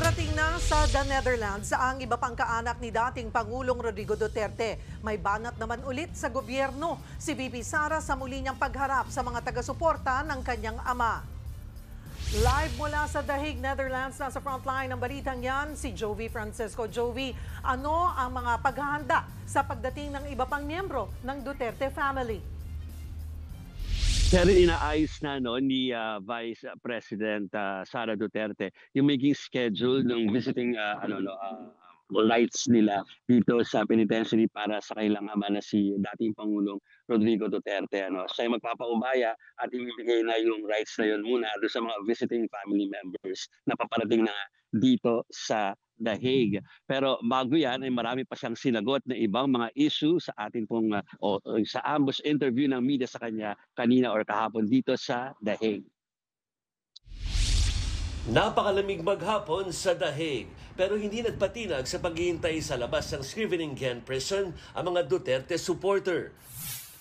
Parating na sa The Netherlands ang iba pang kaanak ni dating Pangulong Rodrigo Duterte. May banat naman ulit sa gobyerno si VP Sara sa muli niyang pagharap sa mga taga-suporta ng kanyang ama. Live mula sa The Hague, Netherlands, nasa frontline ng balitang yan si Jovi Francisco. Jovi, ano ang mga paghahanda sa pagdating ng iba pang miyembro ng Duterte family? Pero inaayos na ni Vice President Sara Duterte yung maging schedule ng visiting rights nila dito sa penitentiary para sa kailang ama na si dating Pangulong Rodrigo Duterte. Siya ay magpapaubaya at ibibigay na yung rights na yun muna doon sa mga visiting family members na paparating na dito sa The Hague. Pero bago yan ay marami pa siyang sinagot na ibang mga issue sa ating pong sa ambush interview ng media sa kanya kanina or kahapon dito sa The Hague. Napakalamig maghapon sa The Hague pero hindi nagpatinag sa paghihintay sa labas ng Scheveningen Prison ang mga Duterte supporter.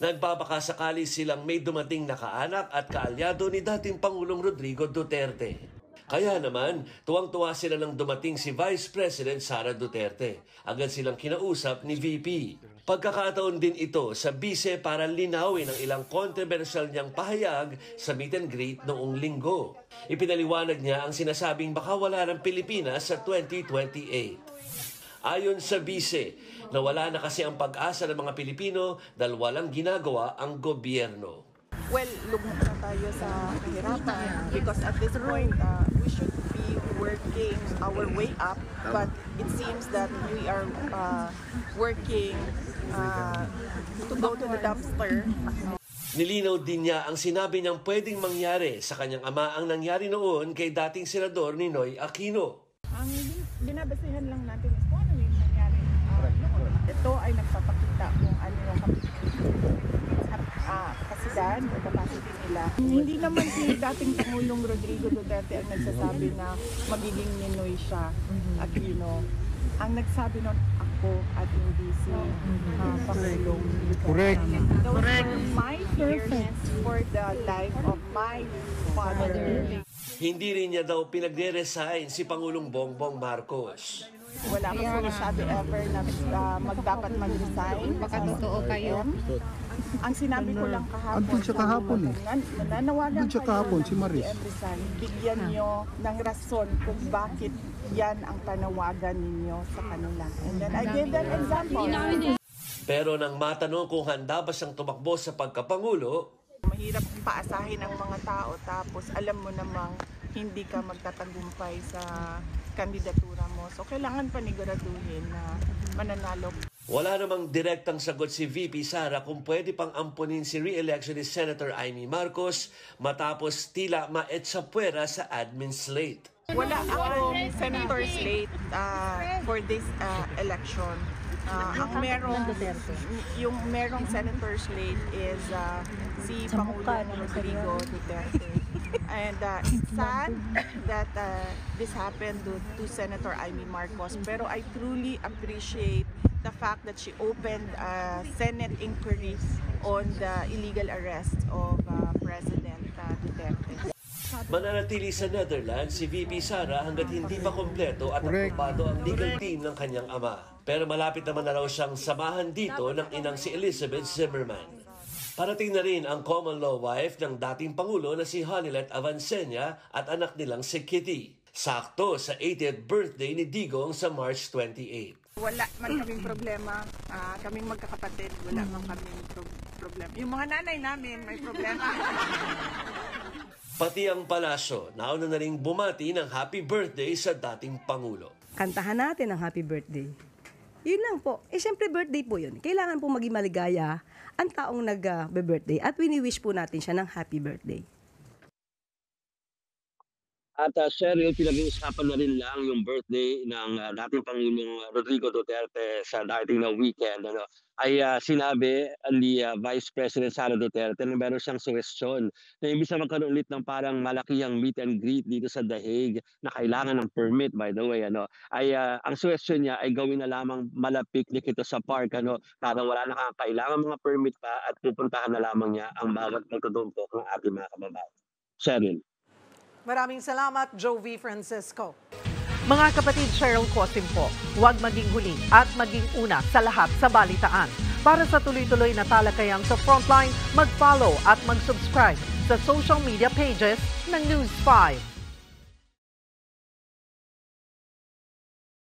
Nagbabakasakali silang may dumating na kaanak at kaalyado ni dating Pangulong Rodrigo Duterte. Kaya naman, tuwang-tuwa sila nang dumating si Vice President Sara Duterte. Agad silang kinausap ni VP. Pagkakataon din ito sa bise para linawin ang ilang controversial niyang pahayag sa meet and greet noong linggo. Ipinaliwanag niya ang sinasabing baka wala ng Pilipinas sa 2028. Ayon sa bise, nawala na kasi ang pag-asa ng mga Pilipino dahil walang ginagawa ang gobyerno. Well, lugmok na tayo sa kahirapan because at this point, we should be working our way up, but it seems that we are working to go to the dumpster. Nilinaw din niya ang sinabi niyang pwedeng mangyari sa kanyang ama ang nangyari noon kay dating senador Ninoy Aquino. Ang binabasihan lang natin is kung ano yung nangyari noon. Ito ay nagpapakita kung ano yung kasidan o capacity nila. Hindi naman si dating Pangulong Rodrigo Duterte ang nagsasabi na magiging Ninoy siya at ang nagsabi nun ako at hindi si Pangulong Duterte. Correct. Those were my fears for the life of my father. Hindi rin niya daw pinagre-resign si Pangulong Bongbong Marcos. Wala akong masyado ever na magdapat mag-resign. Baka totoo kayo. Ang sinabi ko lang kahapon, andun siya kahapon nanawagan andun siya kahapon, si Maris. Bigyan nyo ng rason kung bakit yan ang panawagan ninyo sa kanila. And then I gave them example. Pero nang matanong kung handa ba siyang tumakbo sa pagkapangulo, mahirap paasahin ang mga tao tapos alam mo namang hindi ka magtatagumpay sa kandidatura mo. So kailangan paniguraduhin na mananalo. Wala namang direktang sagot si VP Sara kung pwede pang ampunin si re-election ni Senator Amy Marcos matapos tila maetsapwera sa admin slate. Wala akong senator slate for this election. Ang merong senator slate is si Pangulong Rodrigo Duterte. And it's sad that this happened to Senator Amy Marcos. Pero I truly appreciate the fact that she opened a Senate inquiry on the illegal arrest of President Duterte. Mananatili sa Netherlands si VP Sara hanggat hindi pa kompleto at aprobado ang legal team ng kanyang ama. Pero malapit naman na raw siyang samahan dito ng inang si Elizabeth Zimmerman. Parating na rin ang common law wife ng dating Pangulo na si Hanilet Avancenia at anak nilang si Kitty. Sakto sa 80th birthday ni Digong sa March 28. Wala man kaming problema, kaming magkakapatid, wala man kaming problema. Yung mga nanay namin may problema. Pati ang palasyo, nauna na ring bumati ng happy birthday sa dating Pangulo. Kantahan natin ang happy birthday. Yun lang po. Siyempre birthday po yun. Kailangan po maging maligaya ang taong nag-birthday at wini-wish po natin siya ng happy birthday. At Cheryl, pinag-uusapan na rin lang yung birthday ng dating Pangulong Rodrigo Duterte sa dating na weekend. Ay sinabi ni Vice President Sara Duterte na meron siyang suwestyon na imbis na magkaroon ulit ng parang malakihang meet and greet dito sa The Hague na kailangan ng permit, by the way, ay ang suwestyon niya ay gawin na lamang malapiknik ito sa park, parang wala na kailangan mga permit pa at pupuntahan na lamang niya ang bawat magtutumpok ng ating mga kababayan. Cheryl. Maraming salamat, Jovi Francisco. Mga kapatid, Cheryl Cosim po, huwag maging huli at maging una sa lahat sa balitaan. Para sa tuloy-tuloy na talakayan sa Frontline, mag-follow at mag-subscribe sa social media pages ng News 5.